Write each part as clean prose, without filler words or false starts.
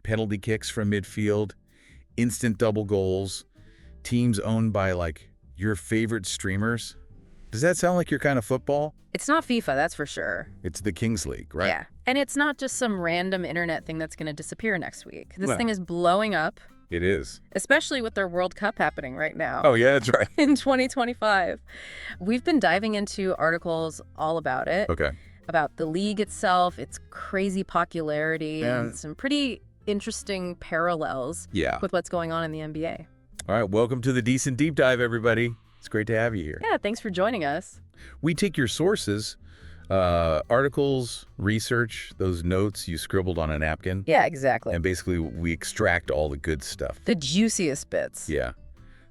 penalty kicks from midfield, instant double goals, teams owned by, like, your favorite streamers. Does that sound like your kind of football? It's not FIFA, that's for sure. It's the Kings League, right? Yeah. And it's not just some random internet thing that's going to disappear next week. This thing is blowing up. It is. Especially with their World Cup happening right now. Oh, yeah, that's right. In 2025. We've been diving into articles all about it. Okay. About the league itself, its crazy popularity, and some pretty interesting parallels with what's going on in the NBA. All right, welcome to the Decent Deep Dive, everybody. It's great to have you here. Yeah, thanks for joining us. We take your sources, articles, research, those notes you scribbled on a napkin. Yeah, exactly. And basically, we extract all the good stuff. The juiciest bits. Yeah.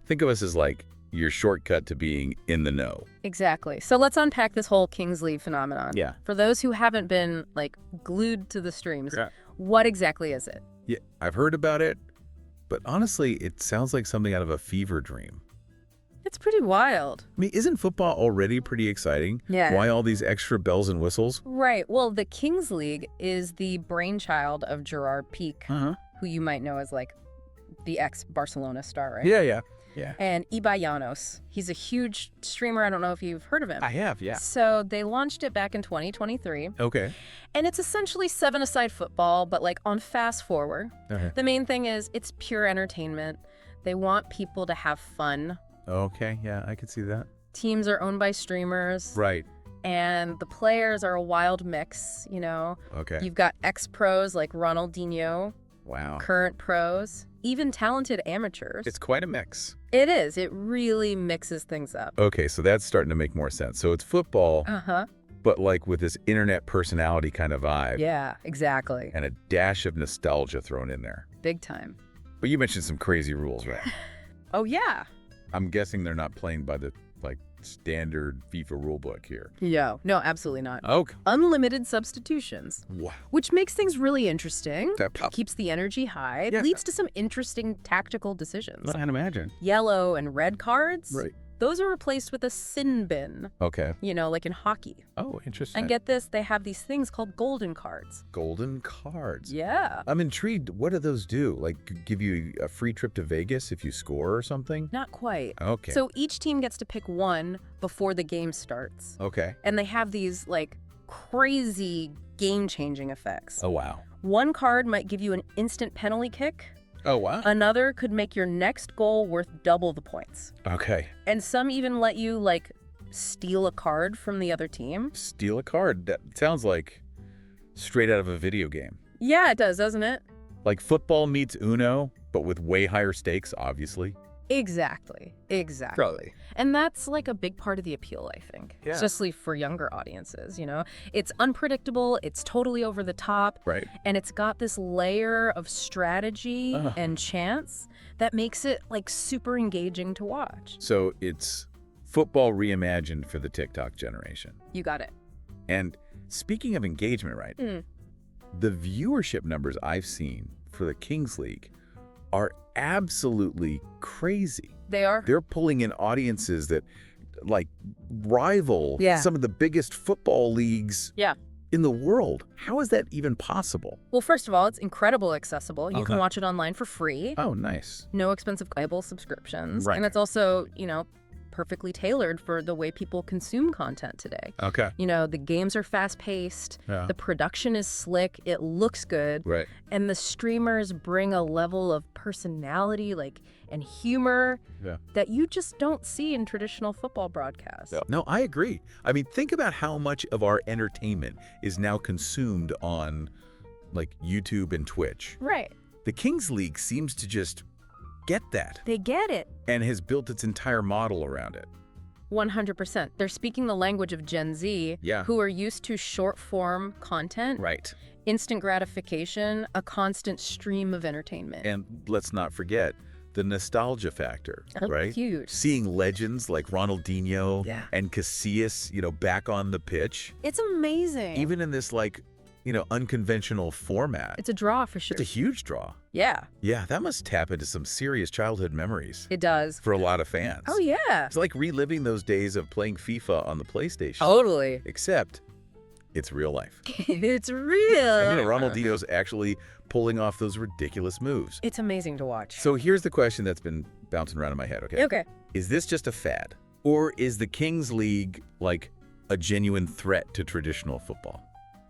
Think of us as like your shortcut to being in the know. Exactly. So let's unpack this whole Kings League phenomenon. Yeah. For those who haven't been, like, glued to the streams, what exactly is it? Yeah, I've heard about it, but honestly, it sounds like something out of a fever dream. It's pretty wild. I mean, isn't football already pretty exciting? Yeah. Why all these extra bells and whistles? Right. Well, the Kings League is the brainchild of Gerard, who you might know as, like, the ex-Barcelona star, right? Yeah. And Ibai Llanos. He's a huge streamer. I don't know if you've heard of him. I have, yeah. So they launched it back in 2023. Okay. And it's essentially seven-a-side football, but, like, on fast forward. Okay. The main thing is it's pure entertainment. They want people to have fun. Okay, yeah, I could see that. Teams are owned by streamers. Right. And the players are a wild mix, you know. Okay. You've got ex-pros like Ronaldinho. Wow. Current pros. Even talented amateurs. It's quite a mix. It is. It really mixes things up. Okay, so that's starting to make more sense. So it's football, but like with this internet personality kind of vibe. Yeah, exactly. And a dash of nostalgia thrown in there. Big time. But you mentioned some crazy rules, right? Oh, yeah. I'm guessing they're not playing by the, like, standard FIFA rulebook here. No, absolutely not. Okay. Unlimited substitutions. Wow. Which makes things really interesting. That keeps the energy high. Yeah. It leads to some interesting tactical decisions. I can imagine. Yellow and red cards. Right. Those are replaced with a sin bin. Okay. You know, like in hockey. Oh, interesting. And get this, they have these things called golden cards. Golden cards. Yeah. I'm intrigued. What do those do? Like, give you a free trip to Vegas if you score or something? Not quite. Okay. So each team gets to pick one before the game starts. Okay. And they have these, like, crazy game-changing effects. Oh, wow. One card might give you an instant penalty kick. Oh, wow. Another could make your next goal worth double the points. Okay. And some even let you, like, steal a card from the other team. Steal a card? That sounds like straight out of a video game. Yeah, it does, doesn't it? Like football meets Uno, but with way higher stakes, obviously. Exactly. Probably. And that's, like, a big part of the appeal, I think. Yeah. Especially for younger audiences, you know? It's unpredictable, it's totally over the top. Right. And it's got this layer of strategy and chance that makes it, like, super engaging to watch. So it's football reimagined for the TikTok generation. You got it. And speaking of engagement, right? The viewership numbers I've seen for the Kings League are absolutely crazy. They are. They're pulling in audiences that, like, rival Yeah. some of the biggest football leagues Yeah. in the world. How is that even possible? Well, first of all, it's incredibly accessible. You can Okay. watch it online for free. Oh, nice. No expensive cable subscriptions. Right. And it's also, you know, perfectly tailored for the way people consume content today. Okay. You know, the games are fast-paced, Yeah. the production is slick, it looks good, Right. and the streamers bring a level of personality, like, and humor that you just don't see in traditional football broadcasts. No, I agree. I mean, think about how much of our entertainment is now consumed on, like, YouTube and Twitch. Right. The Kings League seems to just get that They get it. and has built its entire model around it. 100%. They're speaking the language of Gen Z, who are used to short-form content, Right. instant gratification, a constant stream of entertainment. And let's not forget the nostalgia factor, right? Huge. Seeing legends like Ronaldinho Yeah. and Casillas, you know, back on the pitch, It's amazing. even in this, like, you know, unconventional format. It's a draw for sure. It's a huge draw. Yeah, Yeah, that must tap into some serious childhood memories it does. for a lot of fans. Oh, yeah. It's like reliving those days of playing FIFA on the PlayStation. Totally. Except it's real life. It's real. And, Ronaldinho's actually pulling off those ridiculous moves. It's amazing to watch. So here's the question that's been bouncing around in my head, okay? Okay. Is this just a fad? Or is the Kings League like a genuine threat to traditional football?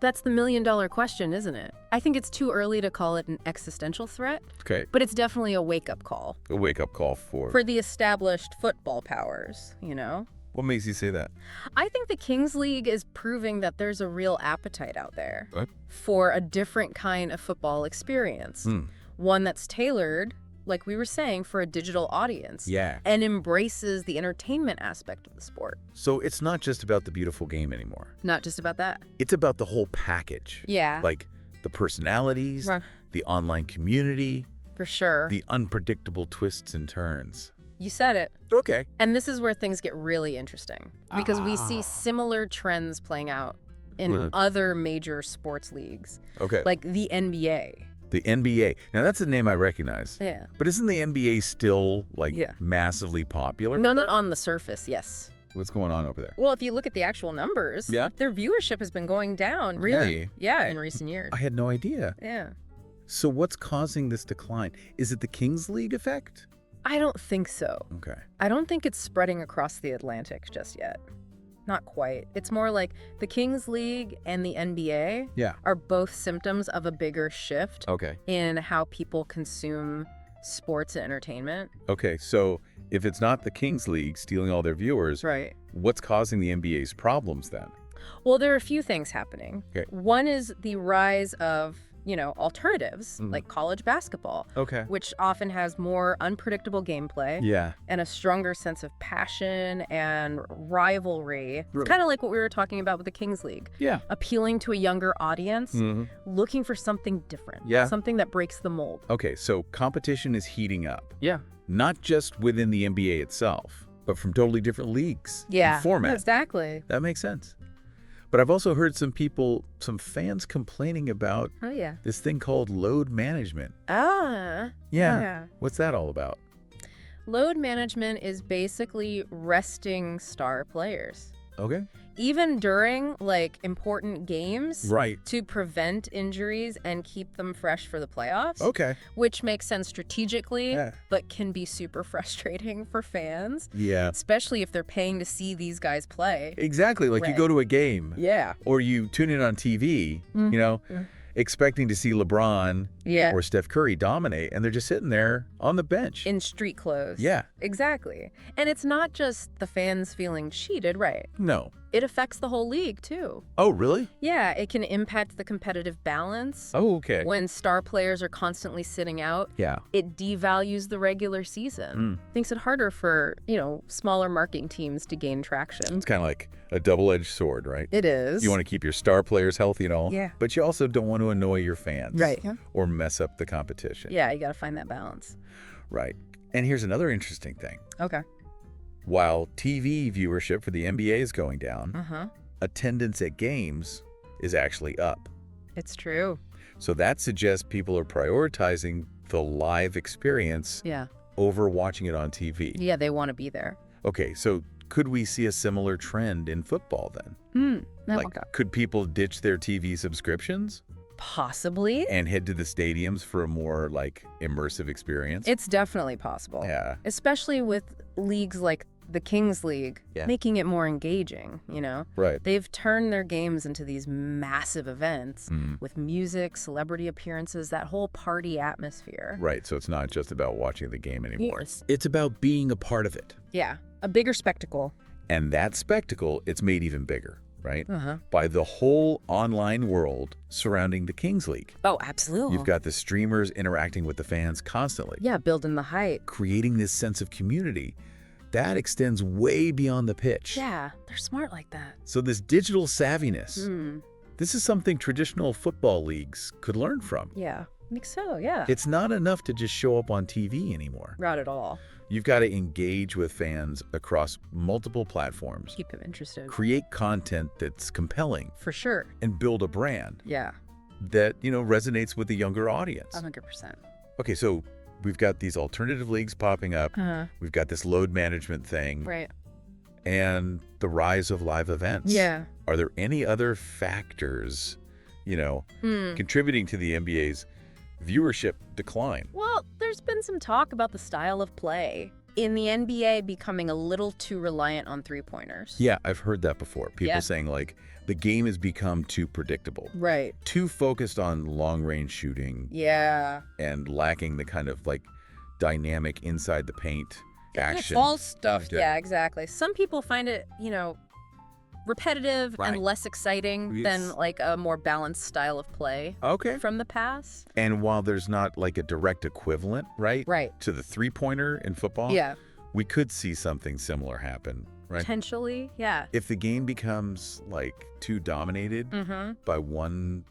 That's the million-dollar question, isn't it? I think it's too early to call it an existential threat, Okay. but it's definitely a wake-up call. A wake-up call for... For the established football powers, What makes you say that? I think the Kings League is proving that there's a real appetite out there What? for a different kind of football experience. One that's tailored, like we were saying, for a digital audience. Yeah. And embraces the entertainment aspect of the sport. So it's not just about the beautiful game anymore. Not just about that. It's about the whole package. Yeah. Like the personalities, Right. the online community, For sure. the unpredictable twists and turns. You said it. Okay. And this is where things get really interesting because we see similar trends playing out in other major sports leagues, Okay. like the NBA. The NBA. Now, that's a name I recognize. Yeah. But isn't the NBA still, Yeah. massively popular? No, not on the surface, yes. What's going on over there? Well, if you look at the actual numbers, Yeah? their viewership has been going down. Really? Yeah, in recent years. I had no idea. Yeah. So what's causing this decline? Is it the Kings League effect? I don't think so. Okay. I don't think it's spreading across the Atlantic just yet. Not quite. It's more like the Kings League and the NBA Yeah. are both symptoms of a bigger shift Okay. in how people consume sports and entertainment. Okay, so if it's not the Kings League stealing all their viewers, Right. what's causing the NBA's problems then? Well, there are a few things happening. Okay. One is the rise of, alternatives like college basketball, Okay. which often has more unpredictable gameplay Yeah. and a stronger sense of passion and rivalry. Right. It's kind of like what we were talking about with the Kings League. Yeah. Appealing to a younger audience, looking for something different. Yeah. Something that breaks the mold. Okay, so competition is heating up. Yeah. Not just within the NBA itself, but from totally different leagues and formats. Exactly. That makes sense. But I've also heard some fans complaining about Oh, yeah. this thing called load management. Ah. Yeah. What's that all about? Load management is basically resting star players. Okay. Even during, important games. Right. To prevent injuries and keep them fresh for the playoffs. Okay. Which makes sense strategically, Yeah. but can be super frustrating for fans. Yeah. Especially if they're paying to see these guys play. Exactly. Like you Right. go to a game. Yeah. Or you tune in on TV, expecting to see LeBron Yeah. or Steph Curry dominate, and they're just sitting there on the bench. In street clothes. Yeah. Exactly. And it's not just the fans feeling cheated, right? No. It affects the whole league, too. Oh, really? Yeah, it can impact the competitive balance. Oh, okay. When star players are constantly sitting out, Yeah. it devalues the regular season. Makes it harder for, smaller marketing teams to gain traction. It's kind of like a double-edged sword, right? It is. You want to keep your star players healthy and all, Yeah. but you also don't want to annoy your fans. Right. Yeah. Or mess up the competition. Yeah, you got to find that balance. Right. And here's another interesting thing. Okay. While TV viewership for the NBA is going down, Uh-huh. attendance at games is actually up. It's true. So that suggests people are prioritizing the live experience Yeah. over watching it on TV. Yeah, they want to be there. Okay, so could we see a similar trend in football then? Could people ditch their TV subscriptions Possibly. and head to the stadiums for a more immersive experience? It's definitely possible. Yeah. Especially with leagues like the Kings League, Yeah. making it more engaging, Right. They've turned their games into these massive events with music, celebrity appearances, that whole party atmosphere. Right, so it's not just about watching the game anymore. Yes. It's about being a part of it. Yeah, a bigger spectacle. And that spectacle, it's made even bigger, right? Uh-huh. By the whole online world surrounding the Kings League. Oh, absolutely. You've got the streamers interacting with the fans constantly, Yeah, building the hype. creating this sense of community that extends way beyond the pitch. Yeah, they're smart like that. So this digital savviness, Hmm. this is something traditional football leagues could learn from. Yeah, I think so, yeah. It's not enough to just show up on TV anymore. Not at all. You've got to engage with fans across multiple platforms, Keep them interested. create content that's compelling, For sure. and build a brand Yeah, that, resonates with the younger audience. 100%. Okay, so we've got these alternative leagues popping up. Uh-huh. We've got this load management thing. Right. and the rise of live events. Yeah. Are there any other factors, contributing to the NBA's viewership decline? Well, there's been some talk about the style of play in the NBA becoming a little too reliant on three-pointers. Yeah, I've heard that before. People Yeah. saying, like, the game has become too predictable. Right. Too focused on long-range shooting Yeah. and lacking the kind of, like, dynamic inside the paint action. All stuff. Yeah, exactly. Some people find it, repetitive Right. and less exciting than Yes. like a more balanced style of play Okay. from the past. And while there's not, like, a direct equivalent, right, Right. to the three-pointer in football, Yeah. we could see something similar happen, right? Potentially. Yeah. If the game becomes, like, too dominated Mm-hmm. by one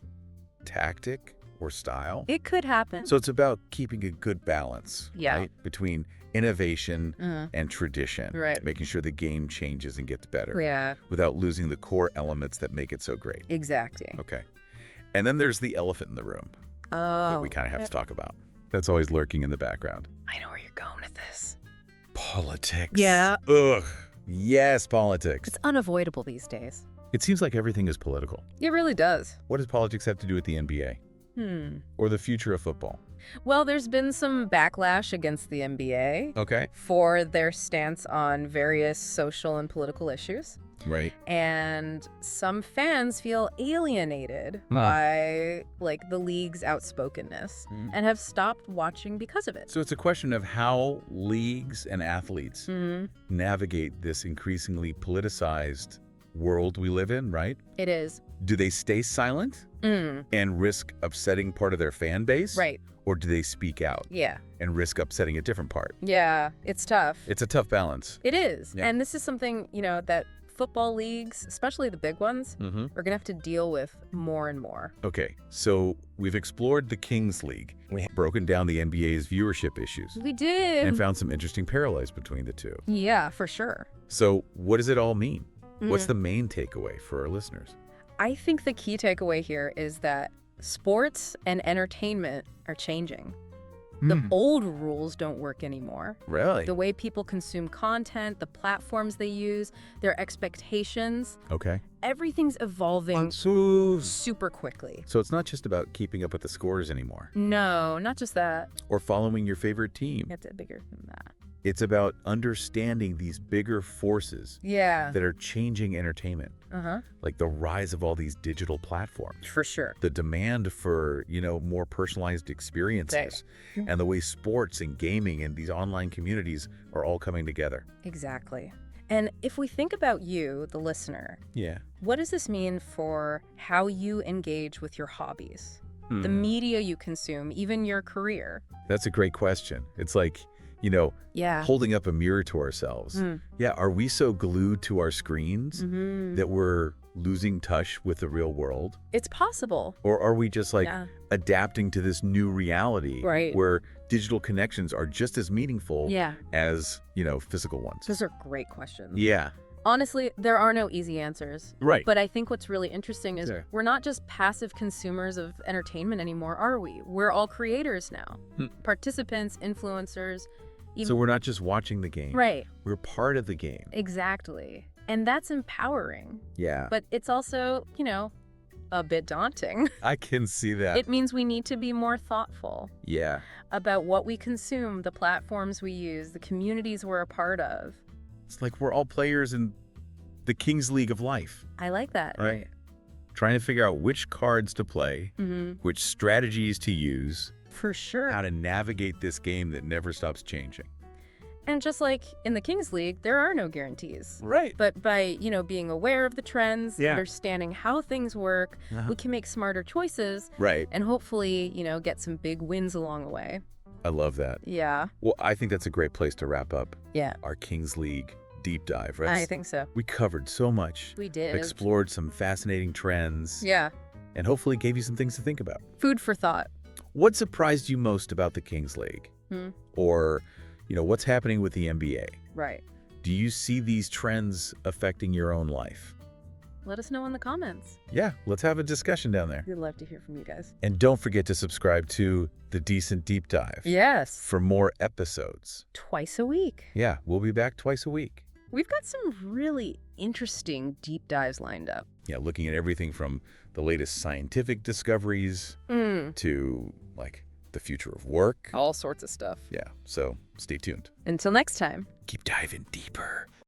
tactic or style. It could happen. So it's about keeping a good balance, Yeah. right, between innovation Mhm. and tradition, Right. making sure the game changes and gets better Yeah. without losing the core elements that make it so great. Exactly. Okay. And then there's the elephant in the room that Oh. we kind of have to talk about. That's always lurking in the background. I know where you're going with this. Politics. Yeah. Ugh. Yes, politics. It's unavoidable these days. It seems like everything is political. It really does. What does politics have to do with the NBA or the future of football? Well, there's been some backlash against the NBA Okay. for their stance on various social and political issues. Right. And some fans feel alienated by like the league's outspokenness and have stopped watching because of it. So it's a question of how leagues and athletes navigate this increasingly politicized world we live in, right? It is. Do they stay silent and risk upsetting part of their fan base? Right. Or do they speak out Yeah. and risk upsetting a different part? Yeah. It's tough. It's a tough balance. It is. Yeah. And this is something, that football leagues, especially the big ones, are going to have to deal with more and more. Okay, so we've explored the Kings League. We've broken down the NBA's viewership issues We did. and found some interesting parallels between the two. Yeah, for sure. So what does it all mean? What's the main takeaway for our listeners? I think the key takeaway here is that sports and entertainment are changing. The old rules don't work anymore. Really? The way people consume content, the platforms they use, their expectations, Okay. everything's evolving So super quickly. it's not just about keeping up with the scores anymore No, not just that. or following your favorite team. It's bigger than that. It's about understanding these bigger forces Yeah. that are changing entertainment, like the rise of all these digital platforms, For sure. the demand for, more personalized experiences, and the way sports and gaming and these online communities are all coming together. Exactly. And if we think about you, the listener, Yeah. what does this mean for how you engage with your hobbies, the media you consume, even your career? That's a great question. It's like, Yeah. holding up a mirror to ourselves. Yeah, are we so glued to our screens that we're losing touch with the real world? It's possible. Or are we just like Yeah. adapting to this new reality Right. where digital connections are just as meaningful Yeah. as, physical ones? Those are great questions. Yeah. Honestly, there are no easy answers. Right. But I think what's really interesting is Yeah. we're not just passive consumers of entertainment anymore, are we? We're all creators now. Participants, influencers. So we're not just watching the game. Right. We're part of the game. Exactly. And that's empowering. Yeah. But it's also, a bit daunting. I can see that. It means we need to be more thoughtful Yeah. about what we consume, the platforms we use, the communities we're a part of. It's like we're all players in the Kings League of life, I like that. right? Trying to figure out which cards to play, which strategies to use, For sure. how to navigate this game that never stops changing. And just like in the Kings League, there are no guarantees. Right. But by, being aware of the trends, Yeah. understanding how things work, we can make smarter choices Right. and hopefully, get some big wins along the way. I love that. Yeah. Well, I think that's a great place to wrap up Yeah. our Kings League deep dive. I think so. We covered so much, We did. explored some fascinating trends, Yeah. and hopefully gave you some things to think about. Food for thought. What surprised you most about the Kings League? Or, what's happening with the NBA? Right. Do you see these trends affecting your own life? Let us know in the comments. Yeah, let's have a discussion down there. We'd love to hear from you guys. And don't forget to subscribe to The Decent Deep Dive Yes. for more episodes. Twice a week. Yeah, we'll be back twice a week. We've got some really interesting deep dives lined up. Yeah, looking at everything from the latest scientific discoveries to, like, the future of work. All sorts of stuff. Yeah, so stay tuned. Until next time. Keep diving deeper.